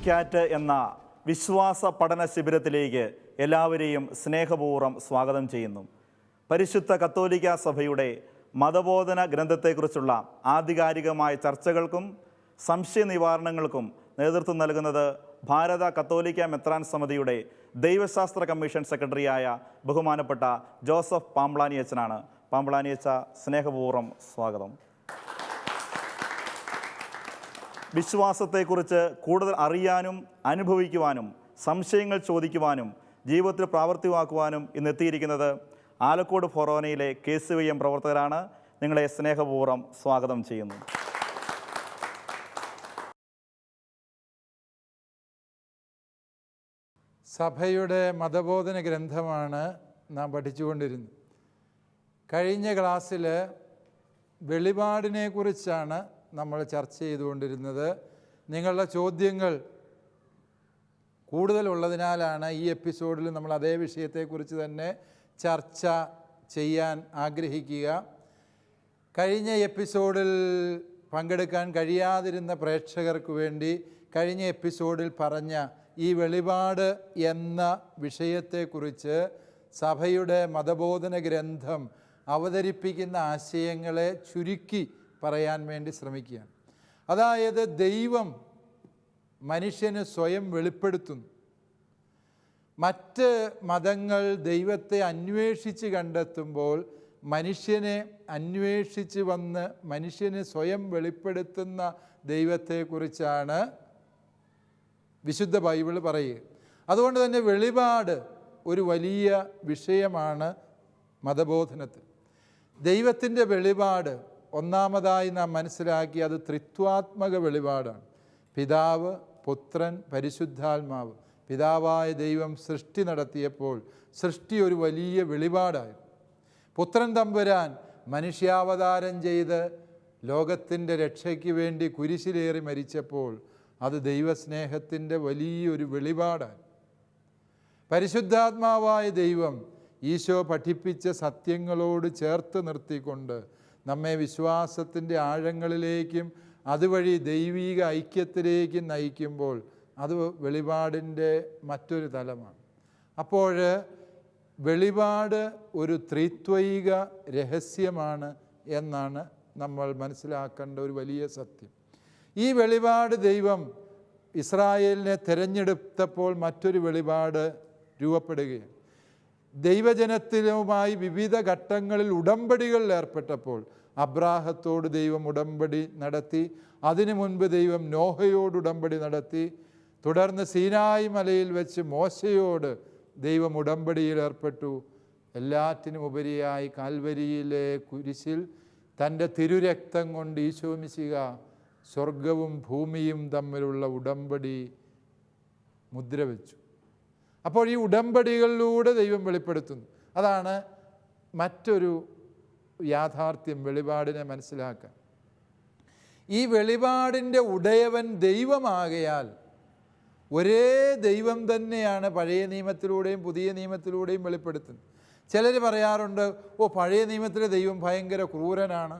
കാറ്റ് എന്ന വിശ്വാസ പഠന ശിബിരത്തിലേക്ക് എല്ലാവരെയും സ്നേഹപൂർവ്വം സ്വാഗതം ചെയ്യുന്നു. പരിശുദ്ധ കത്തോലിക്ക സഭയുടെ മതബോധന ഗ്രന്ഥത്തെക്കുറിച്ചുള്ള ആധികാരികമായ ചർച്ചകൾക്കും സംശയ നിവാരണങ്ങൾക്കും നേതൃത്വം നൽകുന്നത് ഭാരത കത്തോലിക്ക മെത്രാൻ സമിതിയുടെ ദൈവശാസ്ത്ര കമ്മീഷൻ സെക്രട്ടറിയായ ബഹുമാനപ്പെട്ട ജോസഫ് പാമ്പ്ളാനിയച്ചനാണ്. പാമ്പ്ളാനിയച്ച, സ്നേഹപൂർവ്വം സ്വാഗതം. വിശ്വാസത്തെക്കുറിച്ച് കൂടുതൽ അറിയാനും അനുഭവിക്കുവാനും സംശയങ്ങൾ ചോദിക്കുവാനും ജീവിതത്തിൽ പ്രാവർത്തികമാക്കുവാനും ഇന്നെത്തിയിരിക്കുന്നത് ആലക്കോട് ഫൊറോനയിലെ KCYM പ്രവർത്തകരാണ്. നിങ്ങളെ സ്നേഹപൂർവ്വം സ്വാഗതം ചെയ്യുന്നു. സഭയുടെ മതബോധന ഗ്രന്ഥമാണ് നാം പഠിച്ചുകൊണ്ടിരുന്നത്. കഴിഞ്ഞ ക്ലാസ്സിൽ വെളിപാടിനെക്കുറിച്ചാണ് നമ്മൾ ചർച്ച ചെയ്തുകൊണ്ടിരുന്നത്. നിങ്ങളുടെ ചോദ്യങ്ങൾ കൂടുതലുള്ളതിനാലാണ് ഈ എപ്പിസോഡിൽ നമ്മൾ അതേ വിഷയത്തെക്കുറിച്ച് തന്നെ ചർച്ച ചെയ്യാൻ ആഗ്രഹിക്കുക. കഴിഞ്ഞ എപ്പിസോഡിൽ പങ്കെടുക്കാൻ കഴിയാതിരുന്ന പ്രേക്ഷകർക്ക് വേണ്ടി കഴിഞ്ഞ എപ്പിസോഡിൽ പറഞ്ഞ ഈ വെളിപാട് എന്ന വിഷയത്തെക്കുറിച്ച് സഭയുടെ മതബോധന ഗ്രന്ഥം അവതരിപ്പിക്കുന്ന ആശയങ്ങളെ ചുരുക്കി പറയാൻ വേണ്ടി ശ്രമിക്കുകയാണ്. അതായത്, ദൈവം മനുഷ്യന് സ്വയം വെളിപ്പെടുത്തുന്നു. മറ്റ് മതങ്ങൾ ദൈവത്തെ അന്വേഷിച്ച് കണ്ടെത്തുമ്പോൾ മനുഷ്യനെ അന്വേഷിച്ച് വന്ന് മനുഷ്യന് സ്വയം വെളിപ്പെടുത്തുന്ന ദൈവത്തെക്കുറിച്ചാണ് വിശുദ്ധ ബൈബിൾ പറയുക. അതുകൊണ്ട് തന്നെ വെളിപാട് ഒരു വലിയ വിഷയമാണ് മതബോധനത്തിൽ. ദൈവത്തിൻ്റെ വെളിപാട് ഒന്നാമതായി നാം മനസ്സിലാക്കി അത് ത്രിത്വാത്മക വെളിപാടാണ്. പിതാവ്, പുത്രൻ, പരിശുദ്ധാത്മാവ്. പിതാവായ ദൈവം സൃഷ്ടി നടത്തിയപ്പോൾ സൃഷ്ടി ഒരു വലിയ വെളിപാടായിരുന്നു. പുത്രൻ തമ്പുരാൻ മനുഷ്യാവതാരം ചെയ്ത് ലോകത്തിൻ്റെ രക്ഷയ്ക്ക് വേണ്ടി കുരിശിലേറി മരിച്ചപ്പോൾ അത് ദൈവസ്നേഹത്തിൻ്റെ വലിയൊരു വെളിപാടാണ്. പരിശുദ്ധാത്മാവായ ദൈവം ഈശോ പഠിപ്പിച്ച സത്യങ്ങളോട് ചേർത്ത് നിർത്തിക്കൊണ്ട് നമ്മെ വിശ്വാസത്തിൻ്റെ ആഴങ്ങളിലേക്കും അതുവഴി ദൈവിക ഐക്യത്തിലേക്കും നയിക്കുമ്പോൾ അത് വെളിപാടിൻ്റെ മറ്റൊരു തലമാണ്. അപ്പോൾ വെളിപാട് ഒരു ത്രിത്വൈക രഹസ്യമാണ് എന്നാണ് നമ്മൾ മനസ്സിലാക്കേണ്ട ഒരു വലിയ സത്യം. ഈ വെളിപാട് ദൈവം ഇസ്രായേലിനെ തിരഞ്ഞെടുത്തപ്പോൾ മറ്റൊരു വെളിപാട് രൂപപ്പെടുകയാണ്. ദൈവജനത്തിലുമായി വിവിധ ഘട്ടങ്ങളിൽ ഉടമ്പടികളിൽ ഏർപ്പെട്ടപ്പോൾ അബ്രാഹത്തോട് ദൈവം ഉടമ്പടി നടത്തി. അതിനു മുൻപ് ദൈവം നോഹയോട് ഉടമ്പടി നടത്തി. തുടർന്ന് സീനായി മലയിൽ വെച്ച് മോശയോട് ദൈവം ഉടമ്പടിയിൽ ഏർപ്പെട്ടു. എല്ലാറ്റിനും ഉപരിയായി കാൽവരിയിലെ കുരിശിൽ തൻ്റെ തിരുരക്തം കൊണ്ട് ഈശോ മിശിഹ സ്വർഗവും ഭൂമിയും തമ്മിലുള്ള ഉടമ്പടി മുദ്ര വെച്ചു. അപ്പോൾ ഈ ഉടമ്പടികളിലൂടെ ദൈവം വെളിപ്പെടുത്തുന്നു. അതാണ് മറ്റൊരു യാഥാർത്ഥ്യം വെളിപാടിനെ മനസ്സിലാക്കാൻ. ഈ വെളിപാടിൻ്റെ ഉടയവൻ ദൈവമാകയാൽ ഒരേ ദൈവം തന്നെയാണ് പഴയ നിയമത്തിലൂടെയും പുതിയ നിയമത്തിലൂടെയും വെളിപ്പെടുത്തുന്നത്. ചിലർ പറയാറുണ്ട്, പഴയ നിയമത്തിലെ ദൈവം ഭയങ്കര ക്രൂരനാണ്,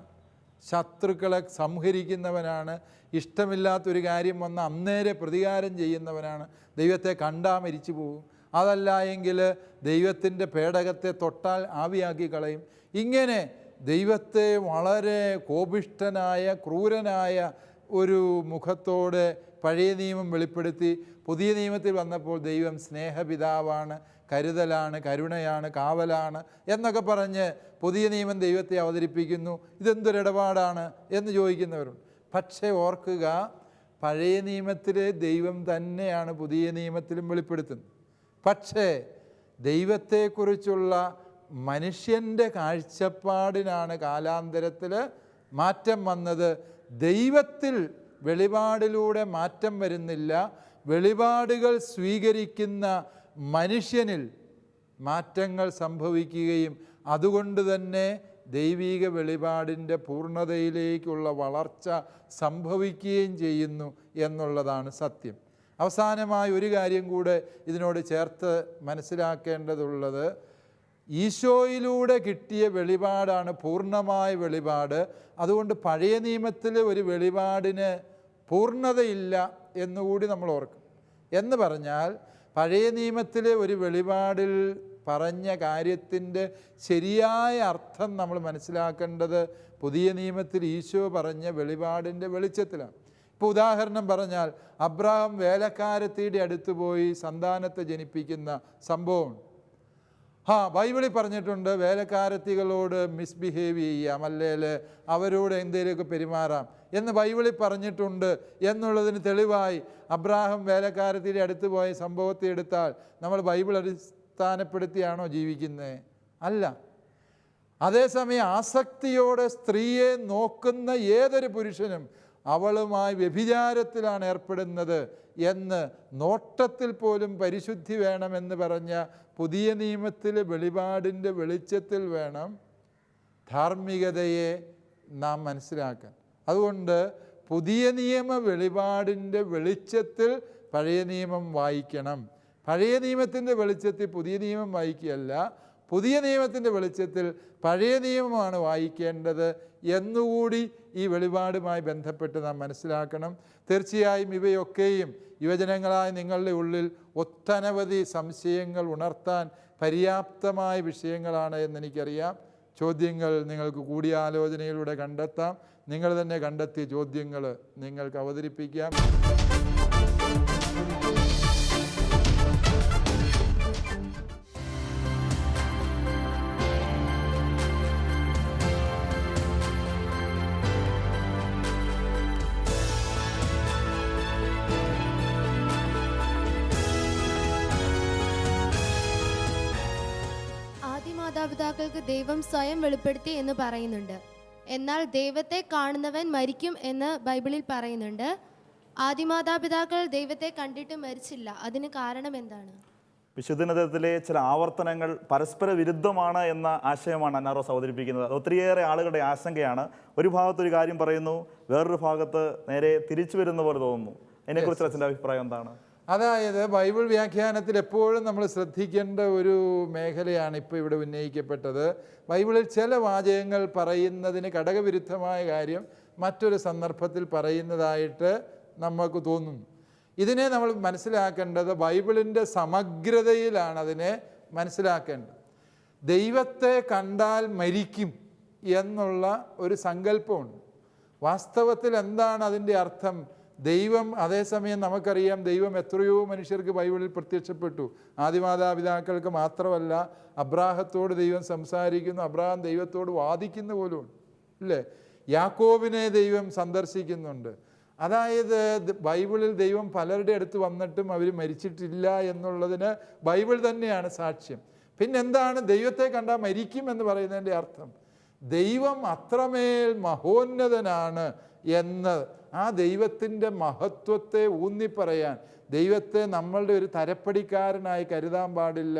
ശത്രുക്കളെ സംഹരിക്കുന്നവനാണ്, ഇഷ്ടമില്ലാത്തൊരു കാര്യം വന്ന് അന്നേരെ പ്രതികാരം ചെയ്യുന്നവനാണ്, ദൈവത്തെ കണ്ടാൽ മരിച്ചു പോകും, അതല്ല എങ്കിൽ ദൈവത്തിൻ്റെ പേടകത്തെ തൊട്ടാൽ ആവിയാക്കി കളയും. ഇങ്ങനെ ദൈവത്തെ വളരെ കോപിഷ്ഠനായ ക്രൂരനായ ഒരു മുഖത്തോടെ പഴയ നിയമം വെളിപ്പെടുത്തി. പുതിയ നിയമത്തിൽ വന്നപ്പോൾ ദൈവം സ്നേഹപിതാവാണ്, കരുതലാണ്, കരുണയാണ്, കാവലാണ് എന്നൊക്കെ പറഞ്ഞ് പുതിയ നിയമം ദൈവത്തെ അവതരിപ്പിക്കുന്നു. ഇതെന്തൊരിടപാടാണ് എന്ന് ചോദിക്കുന്നവരുണ്ട്. പക്ഷേ ഓർക്കുക, പഴയ നിയമത്തിലെ ദൈവം തന്നെയാണ് പുതിയ നിയമത്തിലും വെളിപ്പെടുത്തുന്നത്. പക്ഷേ ദൈവത്തെക്കുറിച്ചുള്ള മനുഷ്യൻ്റെ കാഴ്ചപ്പാടിനാണ് കാലാന്തരത്തിൽ മാറ്റം വന്നത്. ദൈവത്തിൽ വെളിപാടിലൂടെ മാറ്റം വരുന്നില്ല. വെളിപാടുകൾ സ്വീകരിക്കുന്ന മനുഷ്യനിൽ മാറ്റങ്ങൾ സംഭവിക്കുകയും അതുകൊണ്ട് തന്നെ ദൈവിക വെളിപാടിൻ്റെ പൂർണ്ണതയിലേക്കുള്ള വളർച്ച സംഭവിക്കുകയും ചെയ്യുന്നു എന്നുള്ളതാണ് സത്യം. അവസാനമായി ഒരു കാര്യം കൂടെ ഇതിനോട് ചേർത്ത് മനസ്സിലാക്കേണ്ടതുള്ളത്, ഈശോയിലൂടെ കിട്ടിയ വെളിപാടാണ് പൂർണ്ണമായ വെളിപാട്. അതുകൊണ്ട് പഴയ നിയമത്തിൽ ഒരു വെളിപാടിന് പൂർണ്ണതയില്ല എന്നുകൂടി നമ്മൾ ഓർക്കും. എന്ന് പറഞ്ഞാൽ പഴയ നിയമത്തിലെ ഒരു വെളിപാടിൽ പറഞ്ഞ കാര്യത്തിൻ്റെ ശരിയായ അർത്ഥം നമ്മൾ മനസ്സിലാക്കേണ്ടത് പുതിയ നിയമത്തിൽ ഈശോ പറഞ്ഞ വെളിപാടിൻ്റെ വെളിച്ചത്തിലാണ്. ഇപ്പോൾ ഉദാഹരണം പറഞ്ഞാൽ അബ്രാഹാം വേലക്കാരത്തിയുടെ അടുത്ത് പോയി സന്താനത്തെ ജനിപ്പിക്കുന്ന സംഭവം. ബൈബിളിൽ പറഞ്ഞിട്ടുണ്ട് വേലക്കാരത്തികളോട് മിസ്ബിഹേവ് ചെയ്യാം, അല്ലെങ്കിൽ അവരോട് എന്തെങ്കിലുമൊക്കെ പെരുമാറാം എന്ന് ബൈബിളിൽ പറഞ്ഞിട്ടുണ്ട് എന്നുള്ളതിന് തെളിവായി അബ്രാഹാം വേലക്കാരത്തിയുടെ അടുത്ത് പോയ സംഭവത്തെ എടുത്താൽ നമ്മൾ ബൈബിൾ അടിസ്ഥാനപ്പെടുത്തിയാണോ ജീവിക്കുന്നത്? അല്ല. അതേസമയം ആസക്തിയോടെ സ്ത്രീയെ നോക്കുന്ന ഏതൊരു പുരുഷനും അവളുമായി വ്യഭിചാരത്തിലാണ് ഏർപ്പെടുന്നത് എന്ന് നോട്ടത്തിൽ പോലും പരിശുദ്ധി വേണമെന്ന് പറഞ്ഞ പുതിയ നിയമത്തിലെ വെളിപാടിൻ്റെ വെളിച്ചത്തിൽ വേണം ധാർമ്മികതയെ നാം മനസ്സിലാക്കാൻ. അതുകൊണ്ട് പുതിയ നിയമ വെളിപാടിൻ്റെ വെളിച്ചത്തിൽ പഴയ നിയമം വായിക്കണം. പഴയ നിയമത്തിൻ്റെ വെളിച്ചത്തിൽ പുതിയ നിയമം വായിക്കുകയല്ല, പുതിയ നിയമത്തിൻ്റെ വെളിച്ചത്തിൽ പഴയ നിയമമാണ് വായിക്കേണ്ടത് എന്നുകൂടി ഈ വെളിപാടുമായി ബന്ധപ്പെട്ട് നാം മനസ്സിലാക്കണം. തീർച്ചയായും ഇവയൊക്കെയും യുവജനങ്ങളായ നിങ്ങളുടെ ഉള്ളിൽ ഒട്ടനവധി സംശയങ്ങൾ ഉണർത്താൻ പര്യാപ്തമായ വിഷയങ്ങളാണ് എന്നെനിക്കറിയാം. ചോദ്യങ്ങൾ നിങ്ങൾക്ക് കൂടിയാലോചനയിലൂടെ കണ്ടെത്താം. നിങ്ങൾ തന്നെ കണ്ടെത്തിയ ചോദ്യങ്ങൾ നിങ്ങൾക്ക് അവതരിപ്പിക്കാം. മാതാപിതാക്കൾക്ക് ദൈവം സ്വയം വെളിപ്പെടുത്തി എന്ന് പറയുന്നുണ്ട്. എന്നാൽ ദൈവത്തെ കാണുന്നവൻ മരിക്കും എന്ന് ബൈബിളിൽ പറയുന്നുണ്ട്. ആദിമാതാപിതാക്കൾ ദൈവത്തെ കണ്ടിട്ട് മരിച്ചില്ല. അതിന് കാരണം എന്താണ്? വിശുദ്ധനത്തിലെ ചില ആവർത്തനങ്ങൾ പരസ്പര വിരുദ്ധമാണ് എന്ന ആശയമാണ് അന്നാറോസ് അവതരിപ്പിക്കുന്നത്. അത് ഒത്തിരിയേറെ ആളുകളുടെ ആശങ്കയാണ്. ഒരു ഭാഗത്തൊരു കാര്യം പറയുന്നു, വേറൊരു ഭാഗത്ത് നേരെ തിരിച്ചു വരുന്ന പോലെ തോന്നുന്നു. അതിനെക്കുറിച്ച് അച്ഛൻ്റെ അഭിപ്രായം എന്താണ്? അതായത് ബൈബിൾ വ്യാഖ്യാനത്തിൽ എപ്പോഴും നമ്മൾ ശ്രദ്ധിക്കേണ്ട ഒരു മേഖലയാണ് ഇപ്പോൾ ഇവിടെ ഉന്നയിക്കപ്പെട്ടത്. ബൈബിളിൽ ചില വാചകങ്ങൾ പറയുന്നതിന് ഘടകവിരുദ്ധമായ കാര്യം മറ്റൊരു സന്ദർഭത്തിൽ പറയുന്നതായിട്ട് നമുക്ക് തോന്നുന്നു. ഇതിനെ നമ്മൾ മനസ്സിലാക്കേണ്ടത് ബൈബിളിൻ്റെ സമഗ്രതയിലാണ് അതിനെ മനസ്സിലാക്കേണ്ടത്. ദൈവത്തെ കണ്ടാൽ മരിക്കും എന്നുള്ള ഒരു സങ്കല്പമുണ്ട്. വാസ്തവത്തിൽ എന്താണ് അതിൻ്റെ അർത്ഥം? ദൈവം, അതേസമയം നമുക്കറിയാം ദൈവം എത്രയോ മനുഷ്യർക്ക് ബൈബിളിൽ പ്രത്യക്ഷപ്പെട്ടു. ആദിമാതാപിതാക്കൾക്ക് മാത്രമല്ല, അബ്രാഹത്തോട് ദൈവം സംസാരിക്കുന്നു, അബ്രാഹാം ദൈവത്തോട് വാദിക്കുന്ന പോലും ഇല്ലേ? യാക്കോബിനെ ദൈവം സന്ദർശിക്കുന്നുണ്ട്. അതായത് ബൈബിളിൽ ദൈവം പലരുടെ അടുത്ത് വന്നിട്ടും അവർ മരിച്ചിട്ടില്ല എന്നുള്ളതിന് ബൈബിൾ തന്നെയാണ് സാക്ഷ്യം. പിന്നെന്താണ് ദൈവത്തെ കണ്ടാൽ മരിക്കും എന്ന് പറയുന്നതിൻ്റെ അർത്ഥം? ദൈവം അത്രമേൽ മഹോന്നതനാണ് എന്ന്, ആ ദൈവത്തിൻ്റെ മഹത്വത്തെ ഊന്നിപ്പറയാൻ, ദൈവത്തെ നമ്മളുടെ ഒരു തരപ്പടിക്കാരനായി കരുതാൻ പാടില്ല.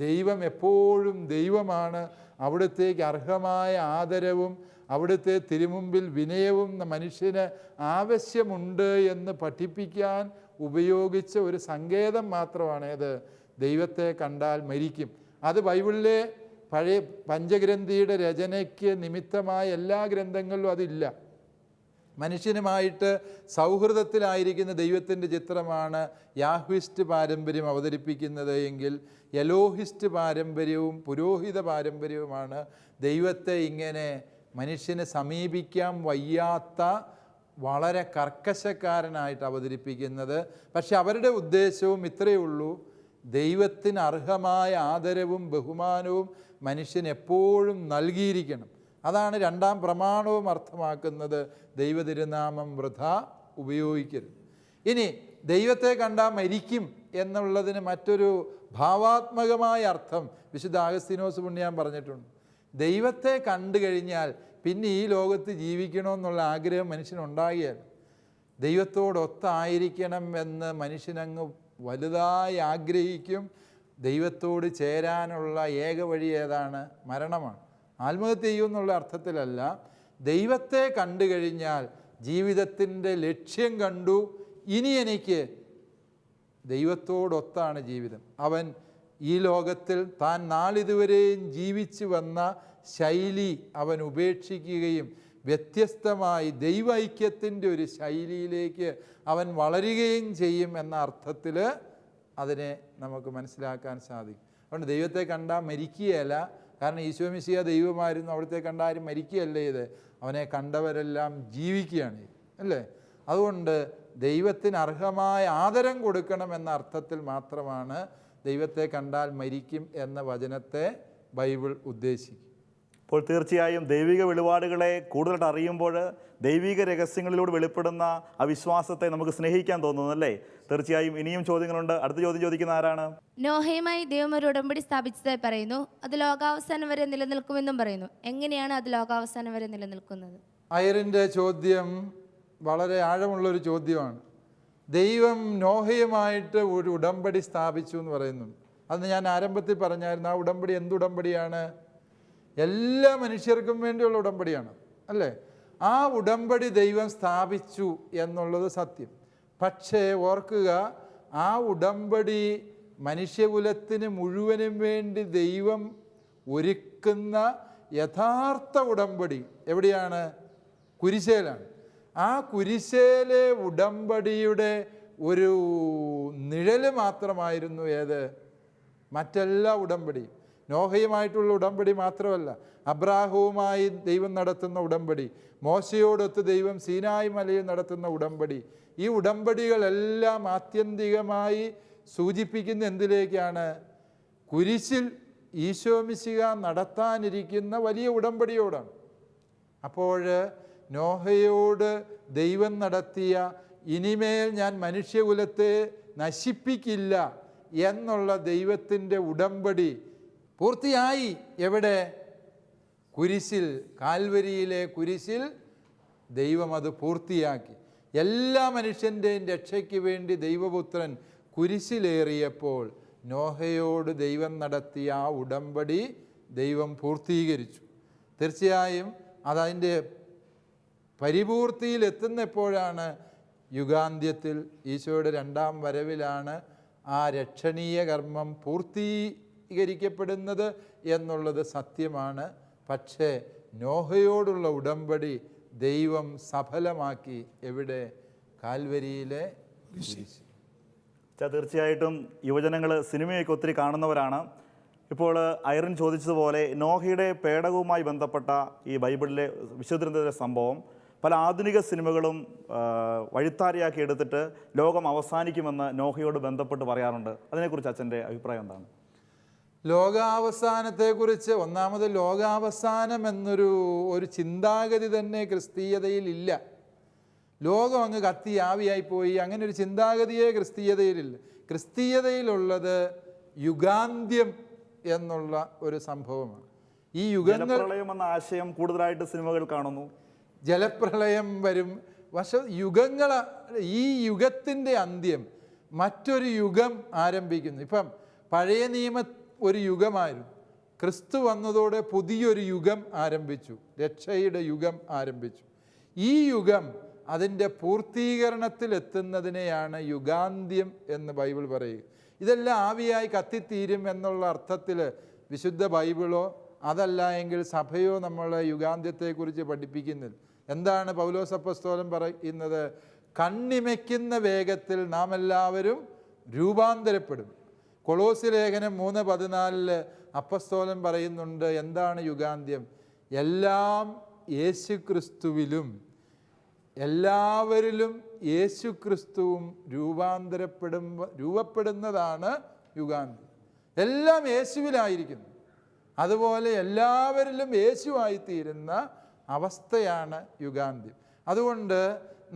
ദൈവം എപ്പോഴും ദൈവമാണ്. അവിടുത്തേക്ക് അർഹമായ ആദരവും അവിടുത്തെ തിരുമുമ്പിൽ വിനയവും മനുഷ്യന് ആവശ്യമുണ്ട് എന്ന് പഠിപ്പിക്കാൻ ഉപയോഗിച്ച ഒരു സങ്കേതം മാത്രമാണ് ഇത്. ദൈവത്തെ കണ്ടാൽ മരിക്കും. അത് ബൈബിളിലെ പഴയ പഞ്ചഗ്രന്ഥിയുടെ രചനയ്ക്ക് നിമിത്തമായ എല്ലാ ഗ്രന്ഥങ്ങളിലും അതില്ല. മനുഷ്യനുമായിട്ട് സൗഹൃദത്തിലായിരിക്കുന്ന ദൈവത്തിൻ്റെ ചിത്രമാണ് യാഹ്വിസ്റ്റ് പാരമ്പര്യം അവതരിപ്പിക്കുന്നത് എങ്കിൽ എലോഹിസ്റ്റ് പാരമ്പര്യവും പുരോഹിത പാരമ്പര്യവുമാണ് ദൈവത്തെ ഇങ്ങനെ മനുഷ്യനെ സമീപിക്കാൻ വയ്യാത്ത വളരെ കർക്കശക്കാരനായിട്ട് അവതരിപ്പിക്കുന്നത്. പക്ഷെ അവരുടെ ഉദ്ദേശവും ഇത്രയേ ഉള്ളൂ, ദൈവത്തിന് അർഹമായ ആദരവും ബഹുമാനവും മനുഷ്യൻ എപ്പോഴും നൽകിയിരിക്കണം. അതാണ് രണ്ടാം പ്രമാണവും അർത്ഥമാക്കുന്നത്. ദൈവതിരുനാമം വൃഥ ഉപയോഗിക്കരുത്. ഇനി ദൈവത്തെ കണ്ടാൽ മരിക്കും എന്നുള്ളതിന് മറ്റൊരു ഭാവാത്മകമായ അർത്ഥം വിശുദ്ധ അഗസ്തീനോസ് പുണ്യാൻ പറഞ്ഞിട്ടുണ്ട്. ദൈവത്തെ കണ്ടു കഴിഞ്ഞാൽ പിന്നെ ഈ ലോകത്ത് ജീവിക്കണമെന്നുള്ള ആഗ്രഹം മനുഷ്യനുണ്ടാകിയാൽ, ദൈവത്തോടൊത്തായിരിക്കണം എന്ന് മനുഷ്യനങ്ങ് വലുതായി ആഗ്രഹിക്കും. ദൈവത്തോട് ചേരാനുള്ള ഏക വഴി ഏതാണ്? മരണമാണ്. ആത്മഹത്യ ചെയ്യുമെന്നുള്ള അർത്ഥത്തിലല്ല. ദൈവത്തെ കണ്ടു കഴിഞ്ഞാൽ ജീവിതത്തിൻ്റെ ലക്ഷ്യം കണ്ടു, ഇനി എനിക്ക് ദൈവത്തോടൊത്താണ് ജീവിതം. അവൻ ഈ ലോകത്തിൽ താൻ നാളിതുവരെയും ജീവിച്ചു വന്ന ശൈലി അവൻ ഉപേക്ഷിക്കുകയും വ്യത്യസ്തമായി ദൈവൈക്യത്തിൻ്റെ ഒരു ശൈലിയിലേക്ക് അവൻ വളരുകയും ചെയ്യും എന്ന അർത്ഥത്തിൽ അതിനെ നമുക്ക് മനസ്സിലാക്കാൻ സാധിക്കും. അതുകൊണ്ട് ദൈവത്തെ കണ്ടാൽ മരിക്കുകയല്ല, കാരണം ഈശോ മിശിഹ ദൈവമായിരുന്നു, അവിടുത്തെ കണ്ട ആരും മരിക്കുകയല്ല ഇത്, അവനെ കണ്ടവരെല്ലാം ജീവിക്കുകയാണ്, അല്ലേ? അതുകൊണ്ട് ദൈവത്തിന് അർഹമായ ആദരം കൊടുക്കണം എന്ന അർത്ഥത്തിൽ മാത്രമാണ് ദൈവത്തെ കണ്ടാൽ മരിക്കും എന്ന വചനത്തെ ബൈബിൾ ഉദ്ദേശിക്കും. അപ്പോൾ തീർച്ചയായും ദൈവിക വെളിപാടുകളെ കൂടുതലായിട്ട് അറിയുമ്പോൾ ദൈവിക രഹസ്യങ്ങളിലൂടെ വെളിപ്പെടുന്ന ആ വിശ്വാസത്തെ നമുക്ക് സ്നേഹിക്കാൻ തോന്നുന്നു, അല്ലേ? തീർച്ചയായും ഇനിയും ചോദ്യങ്ങളുണ്ട്. അടുത്ത ചോദ്യം ചോദിക്കുന്ന ആരാണ്? നോഹയുമായി ദൈവം ഒരു ഉടമ്പടി സ്ഥാപിച്ചതായി പറയുന്നു. അത് ലോകാവസാനം വരെ നിലനിൽക്കുമെന്നും പറയുന്നു. എങ്ങനെയാണ് അത് ലോകാവസാനം വരെ നിലനിൽക്കുന്നത്? അയറിൻ്റെ ചോദ്യം വളരെ ആഴമുള്ളൊരു ചോദ്യമാണ്. ദൈവം നോഹയുമായിട്ട് ഒരു ഉടമ്പടി സ്ഥാപിച്ചു എന്ന് പറയുന്നുണ്ട്. അന്ന് ഞാൻ ആരംഭത്തിൽ പറഞ്ഞായിരുന്നു, ആ ഉടമ്പടി എന്തുടമ്പടിയാണ്? എല്ലാ മനുഷ്യർക്കും വേണ്ടിയുള്ള ഉടമ്പടിയാണ്, അല്ലേ? ആ ഉടമ്പടി ദൈവം സ്ഥാപിച്ചു എന്നുള്ളത് സത്യം. പക്ഷേ ഓർക്കുക, ആ ഉടമ്പടി മനുഷ്യകുലത്തിന് മുഴുവനും വേണ്ടി ദൈവം ഒരുക്കുന്ന യഥാർത്ഥ ഉടമ്പടി എവിടെയാണ്? കുരിശേലാണ്. ആ കുരിശേലെ ഉടമ്പടിയുടെ ഒരു നിഴല് മാത്രമായിരുന്നു ഏത്? മറ്റെല്ലാ ഉടമ്പടിയും. നോഹയുമായിട്ടുള്ള ഉടമ്പടി മാത്രമല്ല, അബ്രാഹവുമായി ദൈവം നടത്തുന്ന ഉടമ്പടി, മോശയോടൊത്ത് ദൈവം സീനായി മലയിൽ നടത്തുന്ന ഉടമ്പടി, ഈ ഉടമ്പടികളെല്ലാം ആത്യന്തികമായി സൂചിപ്പിക്കുന്ന എന്തിലേക്കാണ്? കുരിശിൽ ഈശോ മിശിഹ നടത്താനിരിക്കുന്ന വലിയ ഉടമ്പടിയോടാണ്. അപ്പോൾ നോഹയോട് ദൈവം നടത്തിയ ഇനിമേൽ ഞാൻ മനുഷ്യകുലത്തെ നശിപ്പിക്കില്ല എന്നുള്ള ദൈവത്തിൻ്റെ ഉടമ്പടി പൂർത്തിയായി. എവിടെ? കുരിശിൽ, കാൽവരിയിലെ കുരിശിൽ ദൈവം അത് പൂർത്തിയാക്കി. എല്ലാ മനുഷ്യൻ്റെയും രക്ഷയ്ക്ക് വേണ്ടി ദൈവപുത്രൻ കുരിശിലേറിയപ്പോൾ നോഹയോട് ദൈവം നടത്തിയ ആ ഉടമ്പടി ദൈവം പൂർത്തീകരിച്ചു. തീർച്ചയായും അതതിൻ്റെ പരിപൂർത്തിയിൽ എത്തുന്നെപ്പോഴാണ്? യുഗാന്ത്യത്തിൽ, ഈശോയുടെ രണ്ടാം വരവിലാണ് ആ രക്ഷണീയ കർമ്മം പൂർത്തീകരിക്കപ്പെടുന്നത് എന്നുള്ളത് സത്യമാണ്. പക്ഷേ നോഹയോടുള്ള ഉടമ്പടി ദൈവം സഫലമാക്കി. എവിടെ? കാൽവരിയിലെ കുരിശിൽ. തീർച്ചയായിട്ടും യുവജനങ്ങൾ സിനിമയൊക്കെ ഒത്തിരി കാണുന്നവരാണ്. ഇപ്പോൾ ഐറിൻ ചോദിച്ചതുപോലെ നോഹയുടെ പേടകവുമായി ബന്ധപ്പെട്ട ഈ ബൈബിളിലെ വിശുദ്ധ സംഭവം പല ആധുനിക സിനിമകളും വഴിത്താരിയാക്കി എടുത്തിട്ട് ലോകം അവസാനിക്കുമെന്ന് നോഹയോട് ബന്ധപ്പെട്ട് പറയാറുണ്ട്. അതിനെക്കുറിച്ച് അച്ഛൻ്റെ അഭിപ്രായം എന്താണ്? ലോകാവസാനത്തെക്കുറിച്ച്, ഒന്നാമത് ലോകാവസാനം എന്നൊരു ചിന്താഗതി തന്നെ ക്രിസ്തീയതയിൽ ഇല്ല. ലോകം അങ്ങ് കത്തി ആവിയായി പോയി, അങ്ങനെ ഒരു ചിന്താഗതിയെ ക്രിസ്തീയതയിലില്ല. ക്രിസ്തീയതയിലുള്ളത് യുഗാന്ത്യം എന്നുള്ള ഒരു സംഭവമാണ്. ഈ ജലപ്രളയം എന്ന ആശയം കൂടുതലായിട്ട് സിനിമകൾ കാണുന്നു. ജലപ്രളയം വരും, പക്ഷെ ഈ യുഗത്തിൻ്റെ അന്ത്യം മറ്റൊരു യുഗം ആരംഭിക്കുന്നു. ഇപ്പം പഴയ നിയമ ഒരു യുഗമായിരുന്നു, ക്രിസ്തു വന്നതോടെ പുതിയൊരു യുഗം ആരംഭിച്ചു, രക്ഷയുടെ യുഗം ആരംഭിച്ചു. ഈ യുഗം അതിൻ്റെ പൂർത്തീകരണത്തിലെത്തുന്നതിനെയാണ് യുഗാന്ത്യം എന്ന് ബൈബിൾ പറയുക. ഇതെല്ലാം ആവിയായി കത്തിത്തീരും എന്നുള്ള അർത്ഥത്തിൽ വിശുദ്ധ ബൈബിളോ അതല്ല എങ്കിൽ സഭയോ നമ്മളെ യുഗാന്ത്യത്തെക്കുറിച്ച് പഠിപ്പിക്കുന്നില്ല. എന്താണ് പൗലോസ് അപ്പോസ്തലൻ പറയുന്നത്? കണ്ണിമയ്ക്കുന്ന വേഗത്തിൽ നാം എല്ലാവരും രൂപാന്തരപ്പെടും. കൊളോസ്യ ലേഖനം 3:14 അപ്പോസ്തലൻ പറയുന്നുണ്ട് എന്താണ് യുഗാന്ത്യം? എല്ലാം യേശുക്രിസ്തുവിലും എല്ലാവരിലും യേശുക്രിസ്തുവും രൂപപ്പെടുന്നതാണ് യുഗാന്ത്യം. എല്ലാം യേശുവിലായിരിക്കുന്നു, അതുപോലെ എല്ലാവരിലും യേശുവായിത്തീരുന്ന അവസ്ഥയാണ് യുഗാന്ത്യം. അതുകൊണ്ട്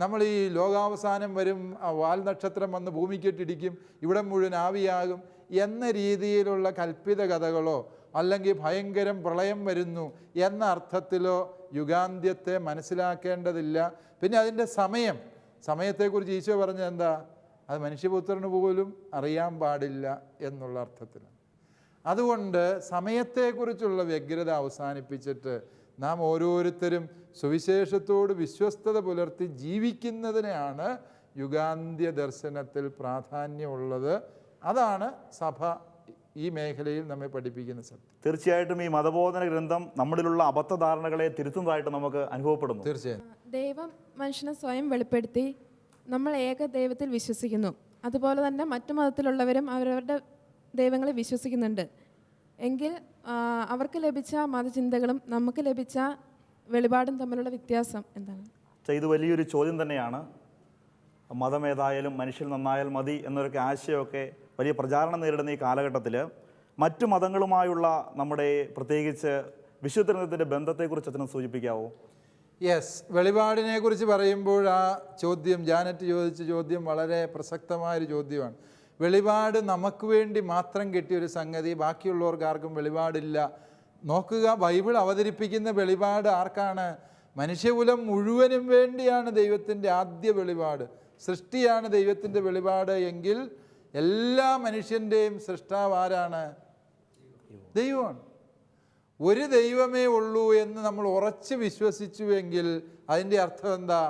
നമ്മൾ ഈ ലോകാവസാനം വരും, വാൽ നക്ഷത്രം വന്ന് ഭൂമിക്കെട്ടിടിക്കും, ഇവിടെ മുഴുവൻ ആവിയാകും എന്ന രീതിയിലുള്ള കൽപ്പിത കഥകളോ അല്ലെങ്കിൽ ഭയങ്കരം പ്രളയം വരുന്നു എന്ന അർത്ഥത്തിലോ യുഗാന്ത്യത്തെ മനസ്സിലാക്കേണ്ടതില്ല. പിന്നെ അതിൻ്റെ സമയത്തെക്കുറിച്ച് ഈശോ പറഞ്ഞത് എന്താ? അത് മനുഷ്യപുത്രന് പോലും അറിയാൻ പാടില്ല എന്നുള്ള അർത്ഥത്തിലാണ്. അതുകൊണ്ട് സമയത്തെക്കുറിച്ചുള്ള വ്യഗ്രത അവസാനിപ്പിച്ചിട്ട് നാം ഓരോരുത്തരും സുവിശേഷത്തോട് വിശ്വസ്തത പുലർത്തി ജീവിക്കുന്നതിനെയാണ് യുഗാന്ത്യ ദർശനത്തിൽ പ്രാധാന്യമുള്ളത്. അതാണ് സഭ ഈ മേഖലയിൽ നമ്മെ പഠിപ്പിക്കുന്ന സത്യം. തീർച്ചയായിട്ടും ഈ മതബോധന ഗ്രന്ഥം നമ്മളിലുള്ള അബദ്ധധാരണകളെ തിരുത്തുന്നതായിട്ട് നമുക്ക് അനുഭവപ്പെടുന്നു. തീർച്ചയായും ദൈവം മനുഷ്യനെ സ്വയം വെളിപ്പെടുത്തി നമ്മൾ ഏക ദൈവത്തിൽ വിശ്വസിക്കുന്നു. അതുപോലെ തന്നെ മറ്റു മതത്തിലുള്ളവരും അവരവരുടെ ദൈവങ്ങളെ വിശ്വസിക്കുന്നുണ്ട്. എങ്കിൽ അവർക്ക് ലഭിച്ച മതചിന്തകളും നമുക്ക് ലഭിച്ച വെളിപാടും തമ്മിലുള്ള വ്യത്യാസം എന്താണ്? ഇത് വലിയൊരു ചോദ്യം തന്നെയാണ്. മതം ഏതായാലും മനുഷ്യൻ നന്നായാൽ മതി എന്നൊക്കെ ആശയമൊക്കെ വലിയ പ്രചാരണം നേരിടുന്ന ഈ കാലഘട്ടത്തിൽ മറ്റു മതങ്ങളുമായുള്ള നമ്മുടെ പ്രത്യേകിച്ച് വിശുദ്ധ ഗ്രന്ഥത്തിൻ്റെ ബന്ധത്തെക്കുറിച്ച് അച്ഛനും സൂചിപ്പിക്കാവോ? യെസ്, വെളിപാടിനെ കുറിച്ച് പറയുമ്പോൾ ആ ചോദ്യം, ജാനറ്റ് ചോദിച്ച ചോദ്യം വളരെ പ്രസക്തമായൊരു ചോദ്യമാണ്. വെളിപാട് നമുക്ക് വേണ്ടി മാത്രം കിട്ടിയൊരു സംഗതി, ബാക്കിയുള്ളവർക്ക് ആർക്കും വെളിപാടില്ല. നോക്കുക, ബൈബിൾ അവതരിപ്പിക്കുന്ന വെളിപാട് ആർക്കാണ്? മനുഷ്യകുലം മുഴുവനും വേണ്ടിയാണ് ദൈവത്തിൻ്റെ ആദ്യ വെളിപാട്. സൃഷ്ടിയാണ് ദൈവത്തിൻ്റെ വെളിപാട് എങ്കിൽ എല്ലാ മനുഷ്യൻ്റെയും സൃഷ്ടാവ് ആരാണ്? ദൈവമാണ്. ഒരു ദൈവമേ ഉള്ളൂ എന്ന് നമ്മൾ ഉറച്ച് വിശ്വസിച്ചുവെങ്കിൽ അതിൻ്റെ അർത്ഥം എന്താ?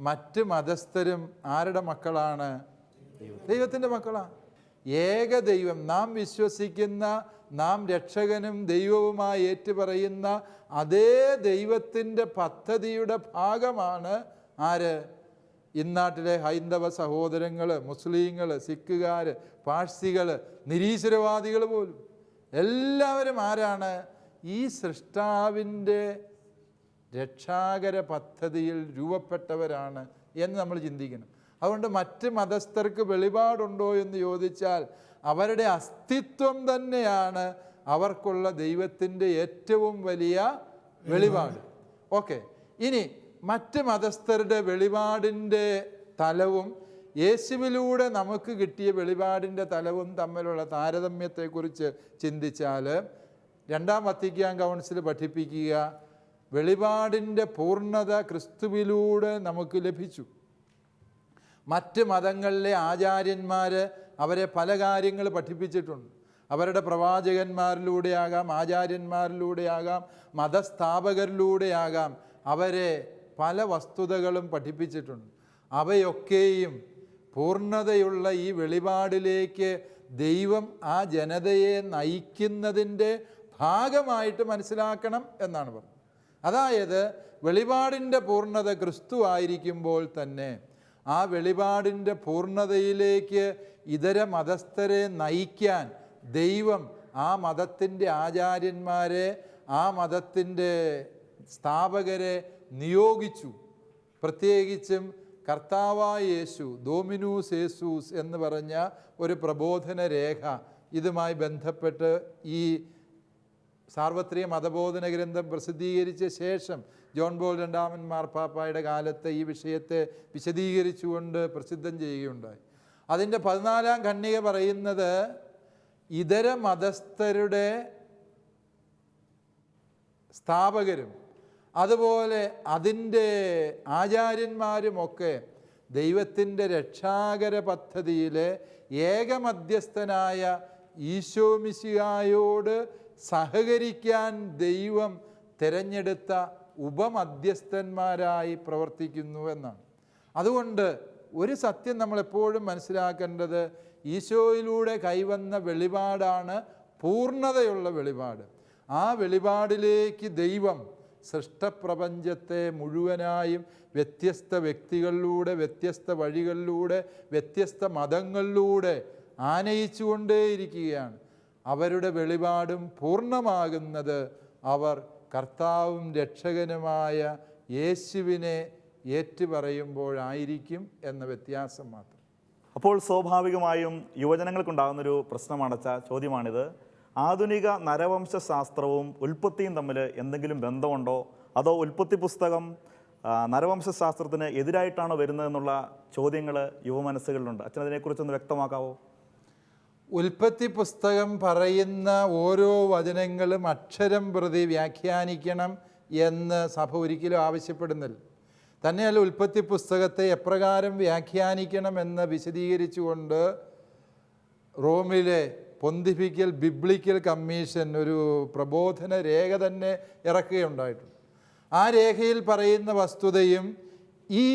മറ്റ് മതസ്ഥരും ആരുടെ മക്കളാണ്? ദൈവത്തിൻ്റെ മക്കളാണ്. ഏക ദൈവം, നാം വിശ്വസിക്കുന്ന, നാം രക്ഷകനും ദൈവവുമായി ഏറ്റുപറയുന്ന അതേ ദൈവത്തിൻ്റെ പദ്ധതിയുടെ ഭാഗമാണ് ആര്? ഇന്നാട്ടിലെ ഹൈന്ദവ സഹോദരങ്ങൾ, മുസ്ലിങ്ങൾ, സിഖുകാർ, പാഴ്സികൾ, നിരീശ്വരവാദികൾ പോലും എല്ലാവരും ആരാണ്? ഈ സൃഷ്ടാവിൻ്റെ രക്ഷാകര പദ്ധതിയിൽ രൂപപ്പെട്ടവരാണ് എന്ന് നമ്മൾ ചിന്തിക്കണം. അതുകൊണ്ട് മറ്റ് മതസ്ഥർക്ക് വെളിപാടുണ്ടോ എന്ന് ചോദിച്ചാൽ അവരുടെ അസ്തിത്വം തന്നെയാണ് അവർക്കുള്ള ദൈവത്തിൻ്റെ ഏറ്റവും വലിയ വെളിപാട്. ഓക്കെ, ഇനി മറ്റ് മതസ്ഥരുടെ വെളിപാടിൻ്റെ തലവും യേശുവിലൂടെ നമുക്ക് കിട്ടിയ വെളിപാടിൻ്റെ തലവും തമ്മിലുള്ള താരതമ്യത്തെക്കുറിച്ച് ചിന്തിച്ചാൽ രണ്ടാം വത്തിക്കാൻ കൗൺസിൽ പഠിപ്പിക്കുക, വെളിപാടിൻ്റെ പൂർണ്ണത ക്രിസ്തുവിലൂടെ നമുക്ക് ലഭിച്ചു. മറ്റ് മതങ്ങളിലെ ആചാര്യന്മാർ അവരെ പല കാര്യങ്ങൾ പഠിപ്പിച്ചിട്ടുണ്ട്. അവരുടെ പ്രവാചകന്മാരിലൂടെയാകാം, ആചാര്യന്മാരിലൂടെയാകാം, മതസ്ഥാപകരിലൂടെയാകാം അവരെ പല വസ്തുതകളും പഠിപ്പിച്ചിട്ടുണ്ട്. അവയൊക്കെയും പൂർണ്ണതയുള്ള ഈ വെളിപാടിലേക്ക് ദൈവം ആ ജനതയെ നയിക്കുന്നതിൻ്റെ ഭാഗമായിട്ട് മനസ്സിലാക്കണം എന്നാണ് പറഞ്ഞത്. അതായത് വെളിപാടിൻ്റെ പൂർണ്ണത ക്രിസ്തു ആയിരിക്കുമ്പോൾ തന്നെ ആ വെളിപാടിൻ്റെ പൂർണ്ണതയിലേക്ക് ഇതര മതസ്ഥരെ നയിക്കാൻ ദൈവം ആ മതത്തിൻ്റെ ആചാര്യന്മാരെ, ആ മതത്തിൻ്റെ സ്ഥാപകരെ നിയോഗിച്ചു. പ്രത്യേകിച്ചും കർത്താവായ യേശു, ഡോമിനൂസ് യേസൂസ് എന്ന് പറഞ്ഞ ഒരു പ്രബോധന രേഖ ഇതുമായി ബന്ധപ്പെട്ട് ഈ സാർവത്രിക മതബോധന ഗ്രന്ഥം പ്രസിദ്ധീകരിച്ച ശേഷം ജോൺ പോൾ രണ്ടാമൻ മാർപ്പാപ്പായുടെ കാലത്ത് ഈ വിഷയത്തെ വിശദീകരിച്ചുകൊണ്ട് പ്രസിദ്ധം ചെയ്യുകയുണ്ടായി. അതിൻ്റെ 14-ാം ഖണ്ഡിക പറയുന്നത് ഇതര മതസ്ഥരുടെ സ്ഥാപകരും അതുപോലെ അതിൻ്റെ ആചാര്യന്മാരുമൊക്കെ ദൈവത്തിൻ്റെ രക്ഷാകര പദ്ധതിയിലെ ഏകമധ്യസ്ഥനായ ഈശോ മിശിഹായോട് സഹകരിക്കാൻ ദൈവം തിരഞ്ഞെടുത്ത ഉപമധ്യസ്ഥന്മാരായി പ്രവർത്തിക്കുന്നു എന്നാണ്. അതുകൊണ്ട് ഒരു സത്യം നമ്മളെപ്പോഴും മനസ്സിലാക്കേണ്ടത്, ഈശോയിലൂടെ കൈവന്ന വെളിപാടാണ് പൂർണ്ണതയുള്ള വെളിപാട്. ആ വെളിപാടിലേക്ക് ദൈവം സൃഷ്ടപ്രപഞ്ചത്തെ മുഴുവനായും വ്യത്യസ്ത വ്യക്തികളിലൂടെ, വ്യത്യസ്ത വഴികളിലൂടെ, വ്യത്യസ്ത മതങ്ങളിലൂടെ ആനയിച്ചുകൊണ്ടേയിരിക്കുകയാണ്. അവരുടെ വെളിപാടും പൂർണ്ണമാകുന്നത് അവർ കർത്താവും രക്ഷകനുമായ യേശുവിനെ ഏറ്റുപറയുമ്പോഴായിരിക്കും എന്ന വ്യത്യാസം മാത്രം. അപ്പോൾ സ്വാഭാവികമായും യുവജനങ്ങൾക്കുണ്ടാകുന്നൊരു ചോദ്യമാണിത്. ആധുനിക നരവംശശാസ്ത്രവും ഉൽപ്പത്തിയും തമ്മിൽ എന്തെങ്കിലും ബന്ധമുണ്ടോ? അതോ ഉൽപ്പത്തി പുസ്തകം നരവംശശാസ്ത്രത്തിന് എതിരായിട്ടാണോ വരുന്നതെന്നുള്ള ചോദ്യങ്ങൾ യുവമനസ്സുകളിലുണ്ട്. അച്ഛൻ അതിനെക്കുറിച്ചൊന്ന് വ്യക്തമാക്കാവോ? ഉൽപ്പത്തി പുസ്തകം പറയുന്ന ഓരോ വചനങ്ങളും അക്ഷരം പ്രതി വ്യാഖ്യാനിക്കണം എന്ന് സഭ ഒരിക്കലും ആവശ്യപ്പെടുന്നില്ല. തന്നെയല്ല, ഉൽപ്പത്തി പുസ്തകത്തെ എപ്രകാരം വ്യാഖ്യാനിക്കണമെന്ന് വിശദീകരിച്ചുകൊണ്ട് റോമിലെ പൊന്തിഫിക്കൽ ബിബ്ലിക്കൽ കമ്മീഷൻ ഒരു പ്രബോധന രേഖ തന്നെ ഇറക്കുകയുണ്ടായിട്ടുണ്ട്. ആ രേഖയിൽ പറയുന്ന വസ്തുതയും ഈ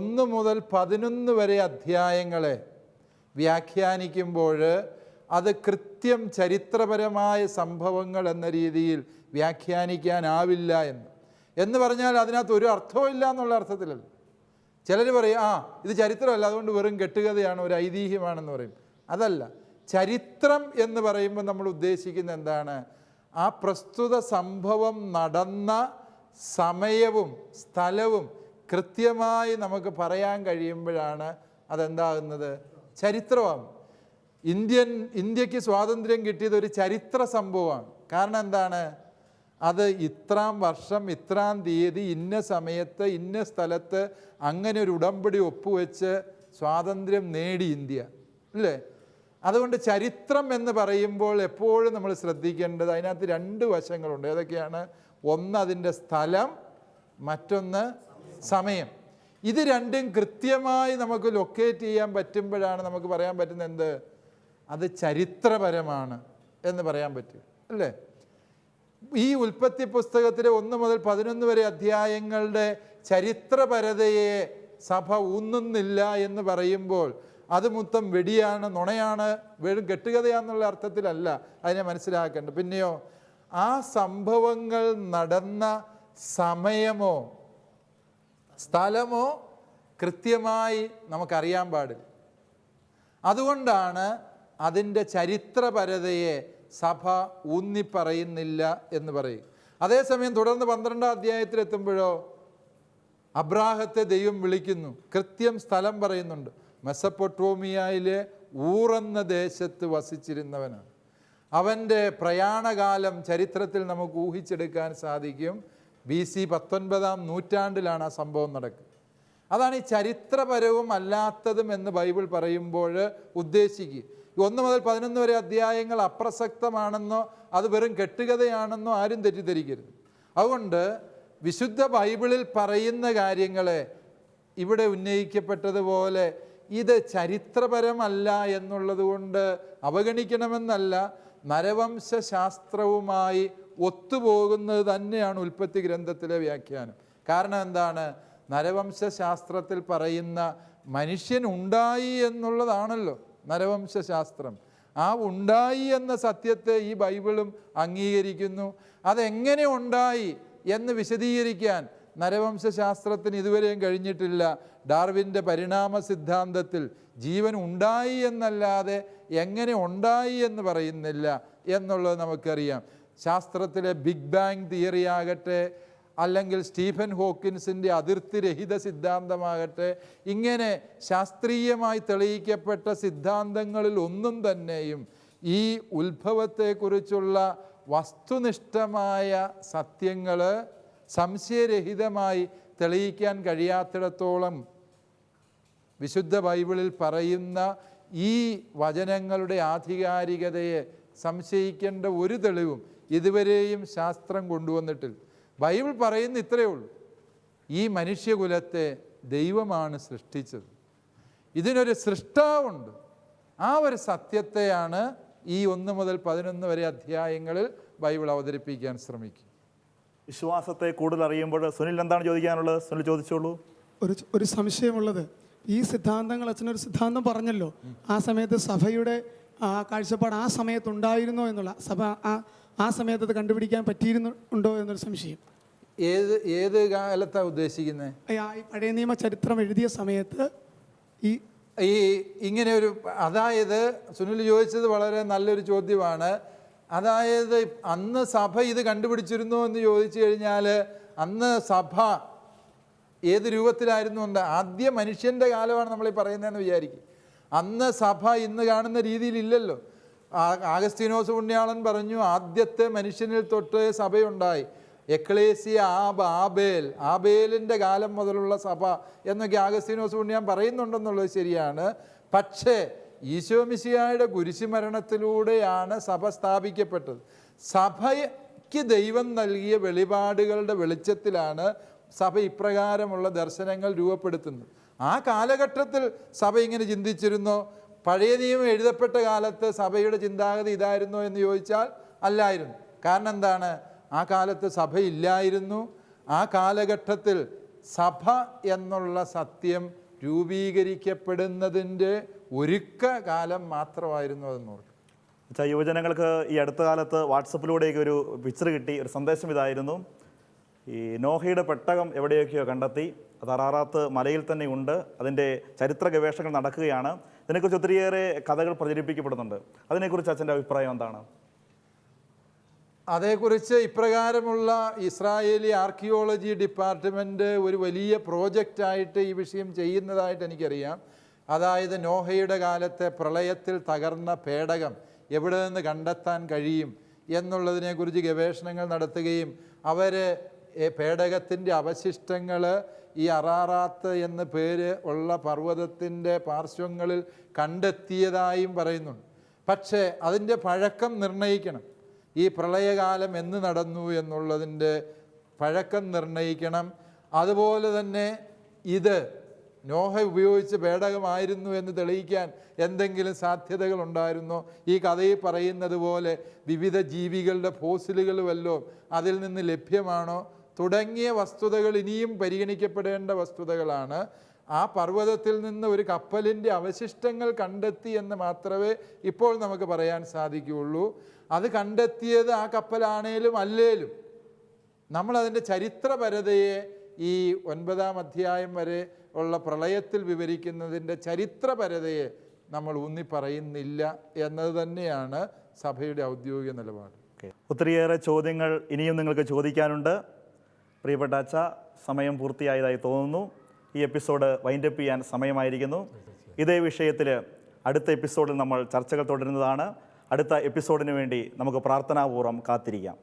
1 മുതൽ 11 വരെ അധ്യായങ്ങളെ വ്യാഖ്യാനിക്കുമ്പോൾ അത് കൃത്യം ചരിത്രപരമായ സംഭവങ്ങൾ എന്ന രീതിയിൽ വ്യാഖ്യാനിക്കാനാവില്ല എന്ന് പറഞ്ഞാൽ അതിനകത്ത് ഒരു അർത്ഥവും ഇല്ല എന്നുള്ള അർത്ഥത്തിലല്ല. ചിലർ പറയും ഇത് ചരിത്രമല്ല, അതുകൊണ്ട് വെറും കെട്ടുകഥയാണ്, ഒരു ഐതിഹ്യമാണെന്ന് പറയും. അതല്ല, ചരിത്രം എന്ന് പറയുമ്പോൾ നമ്മൾ ഉദ്ദേശിക്കുന്നത് എന്താണ്? ആ പ്രസ്തുത സംഭവം നടന്ന സമയവും സ്ഥലവും കൃത്യമായി നമുക്ക് പറയാൻ കഴിയുമ്പോഴാണ് അതെന്താകുന്നത്? ചരിത്രമാകും. ഇന്ത്യക്ക് സ്വാതന്ത്ര്യം കിട്ടിയത് ഒരു ചരിത്ര സംഭവമാണ്. കാരണം എന്താണ്? അത് ഇത്രാം വർഷം ഇത്രാം തീയതി ഇന്ന സമയത്ത് ഇന്ന സ്ഥലത്ത് അങ്ങനെ ഒരു ഉടമ്പടി ഒപ്പുവെച്ച് സ്വാതന്ത്ര്യം നേടി ഇന്ത്യ, അല്ലേ? അതുകൊണ്ട് ചരിത്രം എന്ന് പറയുമ്പോൾ എപ്പോഴും നമ്മൾ ശ്രദ്ധിക്കേണ്ടത് അതിനകത്ത് രണ്ട് വശങ്ങളുണ്ട്. ഏതൊക്കെയാണ്? ഒന്ന് അതിൻ്റെ സ്ഥലം, മറ്റൊന്ന് സമയം. ഇത് രണ്ടും കൃത്യമായി നമുക്ക് ലൊക്കേറ്റ് ചെയ്യാൻ പറ്റുമ്പോഴാണ് നമുക്ക് പറയാൻ പറ്റുന്നത് എന്ത്? അത് ചരിത്രപരമാണ് എന്ന് പറയാൻ പറ്റും, അല്ലേ? ഈ ഉൽപ്പത്തി പുസ്തകത്തിലെ 1 മുതൽ 11 വരെ അധ്യായങ്ങളുടെ ചരിത്രപരതയെ സഭ ഊന്നുന്നില്ല എന്ന് പറയുമ്പോൾ അത് മൊത്തം വെടിയാണ്, നുണയാണ്, വെറും കെട്ടുകഥയാന്നുള്ള അർത്ഥത്തിലല്ല അതിനെ മനസ്സിലാക്കേണ്ടത്. പിന്നെയോ ആ സംഭവങ്ങൾ നടന്ന സമയമോ സ്ഥലമോ കൃത്യമായി നമുക്കറിയാൻ പാടില്ല. അതുകൊണ്ടാണ് അതിൻ്റെ ചരിത്രപരതയെ സഭ ഊന്നിപ്പറയുന്നില്ല എന്ന് പറയും. അതേസമയം തുടർന്ന് 12-ാം അധ്യായത്തിലെത്തുമ്പോഴോ അബ്രാഹത്തെ ദൈവം വിളിക്കുന്നു, കൃത്യം സ്ഥലം പറയുന്നുണ്ട്. മെസപ്പൊട്ടോമിയയിലെ ഊർ എന്ന ദേശത്ത് വസിച്ചിരുന്നവനാണ്. അവൻ്റെ പ്രയാണകാലം ചരിത്രത്തിൽ നമുക്ക് ഊഹിച്ചെടുക്കാൻ സാധിക്കും. BC 19-ാം നൂറ്റാണ്ടിലാണ് ആ സംഭവം നടക്കുക. അതാണ് ഈ ചരിത്രപരവും അല്ലാത്തതും എന്ന് ബൈബിൾ പറയുമ്പോൾ ഉദ്ദേശിക്കുക. 1 മുതൽ 11 വരെ അധ്യായങ്ങൾ അപ്രസക്തമാണെന്നോ അത് വെറും കെട്ടുകഥയാണെന്നോ ആരും തെറ്റിദ്ധരിക്കരുത്. അതുകൊണ്ട് വിശുദ്ധ ബൈബിളിൽ പറയുന്ന കാര്യങ്ങളെ ഇവിടെ ഉന്നയിക്കപ്പെട്ടതുപോലെ ഇത് ചരിത്രപരമല്ല എന്നുള്ളത് കൊണ്ട് അവഗണിക്കണമെന്നല്ല, നരവംശാസ്ത്രവുമായി ഒത്തുപോകുന്നത് തന്നെയാണ് ഉൽപ്പത്തി ഗ്രന്ഥത്തിലെ വ്യാഖ്യാനം. കാരണം എന്താണ്? നരവംശാസ്ത്രത്തിൽ പറയുന്ന മനുഷ്യൻ ഉണ്ടായി എന്നുള്ളതാണല്ലോ നരവംശാസ്ത്രം. ആ ഉണ്ടായി എന്ന സത്യത്തെ ഈ ബൈബിളും അംഗീകരിക്കുന്നു. അതെങ്ങനെ ഉണ്ടായി എന്ന് വിശദീകരിക്കാൻ നരവംശാസ്ത്രത്തിന് ഇതുവരെയും കഴിഞ്ഞിട്ടില്ല. ഡാർവിൻ്റെ പരിണാമ സിദ്ധാന്തത്തിൽ ജീവൻ ഉണ്ടായി എന്നല്ലാതെ എങ്ങനെ ഉണ്ടായി എന്ന് പറയുന്നില്ല എന്നുള്ളത് നമുക്കറിയാം. ശാസ്ത്രത്തിലെ ബിഗ് ബാങ് തിയറി ആകട്ടെ, അല്ലെങ്കിൽ സ്റ്റീഫൻ ഹോക്കിൻസിൻ്റെ അതിർത്തിരഹിത സിദ്ധാന്തമാകട്ടെ, ഇങ്ങനെ ശാസ്ത്രീയമായി തെളിയിക്കപ്പെട്ട സിദ്ധാന്തങ്ങളിൽ ഒന്നും തന്നെയും ഈ ഉത്ഭവത്തെക്കുറിച്ചുള്ള വസ്തുനിഷ്ഠമായ സത്യങ്ങൾ സംശയരഹിതമായി തെളിയിക്കാൻ കഴിയാത്തിടത്തോളം വിശുദ്ധ ബൈബിളിൽ പറയുന്ന ഈ വചനങ്ങളുടെ ആധികാരികതയെ സംശയിക്കേണ്ട ഒരു തെളിവും ഇതുവരെയും ശാസ്ത്രം കൊണ്ടുവന്നിട്ടില്ല. ബൈബിൾ പറയുന്ന ഇത്രയേ ഉള്ളൂ: ഈ മനുഷ്യകുലത്തെ ദൈവമാണ് സൃഷ്ടിച്ചത്, ഇതിനൊരു സൃഷ്ടാവുണ്ട്. ആ ഒരു സത്യത്തെയാണ് ഈ 1 മുതൽ 11 വരെ അധ്യായങ്ങളിൽ ബൈബിൾ അവതരിപ്പിക്കാൻ ശ്രമിക്കും. വിശ്വാസത്തെ കൂടുതൽ അറിയുമ്പോൾ സുനിൽ എന്താണ് ചോദിക്കാനുള്ളത്? സുനിൽ ചോദിച്ചോളൂ. ഒരു സംശയമുള്ളത്, ഈ സിദ്ധാന്തങ്ങൾ അച്ഛനൊരു സിദ്ധാന്തം പറഞ്ഞല്ലോ, ആ സമയത്ത് സഭയുടെ കാഴ്ചപ്പാട് ആ സമയത്തുണ്ടായിരുന്നോ എന്നുള്ള, സഭ ആ സമയത്ത് അത് കണ്ടുപിടിക്കാൻ പറ്റിയിരുന്നുണ്ടോ എന്നൊരു സംശയം. ഏത് കാലത്താണ് ഉദ്ദേശിക്കുന്നത്? ഈ പഴയ നിയമ ചരിത്രം എഴുതിയ സമയത്ത് ഈ ഇങ്ങനെ ഒരു, അതായത് സുനിൽ ചോദിച്ചത് വളരെ നല്ലൊരു ചോദ്യമാണ്. അതായത് അന്ന് സഭ ഇത് കണ്ടുപിടിച്ചിരുന്നോ എന്ന് ചോദിച്ചു കഴിഞ്ഞാൽ, അന്ന് സഭ ഏത് രൂപത്തിലായിരുന്നു ഉണ്ട്? ആദ്യ മനുഷ്യൻ്റെ കാലമാണ് നമ്മൾ ഈ പറയുന്നതെന്ന് വിചാരിക്കും. അന്ന് സഭ ഇന്ന് കാണുന്ന രീതിയിലില്ലല്ലോ. ആഗസ്തീനോസ് പുണ്യാളൻ പറഞ്ഞു, ആദ്യത്തെ മനുഷ്യനിൽ തൊട്ട് സഭയുണ്ടായി. എക്ലേസിയ ആബേലിൻ്റെ കാലം മുതലുള്ള സഭ എന്നൊക്കെ ആഗസ്തീനോസ് പുണ്യാൻ പറയുന്നുണ്ടെന്നുള്ളത് ശരിയാണ്. പക്ഷേ ഈശോമിശിഹായുടെ കുരിശുമരണത്തിലൂടെയാണ് സഭ സ്ഥാപിക്കപ്പെട്ടത്. സഭയ്ക്ക് ദൈവം നൽകിയ വെളിപാടുകളുടെ വെളിച്ചത്തിലാണ് സഭ ഇപ്രകാരമുള്ള ദർശനങ്ങൾ രൂപപ്പെടുത്തുന്നത്. ആ കാലഘട്ടത്തിൽ സഭ ഇങ്ങനെ ചിന്തിച്ചിരുന്നോ? പഴയ നിയമം എഴുതപ്പെട്ട കാലത്ത് സഭയുടെ ചിന്താഗതി ഇതായിരുന്നോ എന്ന് ചോദിച്ചാൽ അല്ലായിരുന്നു. കാരണം എന്താണ്? ആ കാലത്ത് സഭയില്ലായിരുന്നു. ആ കാലഘട്ടത്തിൽ സഭ എന്നുള്ള സത്യം രൂപീകരിക്കപ്പെടുന്നതിൻ്റെ ഒരുക്ക കാലം മാത്രമായിരുന്നു അതെന്ന് ഓർക്കും. അച്ഛാ, യുവജനങ്ങൾക്ക് ഈ അടുത്ത കാലത്ത് വാട്സപ്പിലൂടെയൊക്കെ ഒരു പിക്ചർ കിട്ടി. ഒരു സന്ദേശം ഇതായിരുന്നു: ഈ നോഹയുടെ പെട്ടകം എവിടെയൊക്കെയോ കണ്ടെത്തി, അത് അറാറാത്ത് മലയിൽ തന്നെ ഉണ്ട്, അതിൻ്റെ ചരിത്ര ഗവേഷണങ്ങൾ നടക്കുകയാണ്. ഇതിനെക്കുറിച്ച് ഒത്തിരിയേറെ കഥകൾ പ്രചരിപ്പിക്കപ്പെടുന്നുണ്ട്. അതിനെക്കുറിച്ച് അച്ഛൻ്റെ അഭിപ്രായം എന്താണ്? അതേക്കുറിച്ച് ഇപ്രകാരമുള്ള ഇസ്രായേലി ആർക്കിയോളജി ഡിപ്പാർട്ട്മെൻറ്റ് ഒരു വലിയ പ്രോജക്റ്റായിട്ട് ഈ വിഷയം ചെയ്യുന്നതായിട്ട് എനിക്കറിയാം. അതായത് നോഹയുടെ കാലത്തെ പ്രളയത്തിൽ തകർന്ന പേടകം എവിടെ നിന്ന് കണ്ടെത്താൻ കഴിയും എന്നുള്ളതിനെക്കുറിച്ച് ഗവേഷണങ്ങൾ നടത്തുകയും അവർ പേടകത്തിൻ്റെ അവശിഷ്ടങ്ങൾ ഈ അറാറാത്ത് എന്ന് പേര് ഉള്ള പർവ്വതത്തിൻ്റെ പാർശ്വങ്ങളിൽ കണ്ടെത്തിയതായും പറയുന്നുണ്ട്. പക്ഷേ അതിൻ്റെ പഴക്കം നിർണ്ണയിക്കണം. ഈ പ്രളയകാലം എന്ന് നടന്നു എന്നുള്ളതിൻ്റെ പഴക്കം നിർണ്ണയിക്കണം. അതുപോലെ തന്നെ ഇത് നോഹ ഉപയോഗിച്ച് പേടകമായിരുന്നു എന്ന് തെളിയിക്കാൻ എന്തെങ്കിലും സാധ്യതകൾ ഉണ്ടായിരുന്നോ? ഈ കഥയിൽ പറയുന്നത് പോലെ വിവിധ ജീവികളുടെ ഫോസിലുകൾ വല്ലതും അതിൽ നിന്ന് ലഭ്യമാണോ തുടങ്ങിയ വസ്തുതകൾ ഇനിയും പരിഗണിക്കപ്പെടേണ്ട വസ്തുതകളാണ്. ആ പർവ്വതത്തിൽ നിന്ന് ഒരു കപ്പലിൻ്റെ അവശിഷ്ടങ്ങൾ കണ്ടെത്തി എന്ന് മാത്രമേ ഇപ്പോൾ നമുക്ക് പറയാൻ സാധിക്കുകയുള്ളൂ. അത് കണ്ടെത്തിയത് ആ കപ്പലാണേലും അല്ലേലും നമ്മളതിൻ്റെ ചരിത്രപരതയെ ഈ 9-ാം അധ്യായം വരെ ഉള്ള പ്രളയത്തിൽ വിവരിക്കുന്നതിൻ്റെ ചരിത്രപരതയെ നമ്മൾ ഊന്നി പറയുന്നില്ല എന്നത് തന്നെയാണ് സഭയുടെ ഔദ്യോഗിക നിലപാട്. ഒത്തിരിയേറെ ചോദ്യങ്ങൾ ഇനിയും നിങ്ങൾക്ക് ചോദിക്കാനുണ്ട്. പ്രിയപ്പെട്ട അച്ഛ, സമയം പൂർത്തിയായതായി തോന്നുന്നു. ഈ എപ്പിസോഡ് വൈൻഡപ്പ് ചെയ്യാൻ സമയമായിരിക്കുന്നു. ഇതേ വിഷയത്തിൽ അടുത്ത എപ്പിസോഡിൽ നമ്മൾ ചർച്ചകൾ തുടരുന്നതാണ്. അടുത്ത എപ്പിസോഡിന് വേണ്ടി നമുക്ക് പ്രാർത്ഥനാപൂർവ്വം കാത്തിരിക്കാം.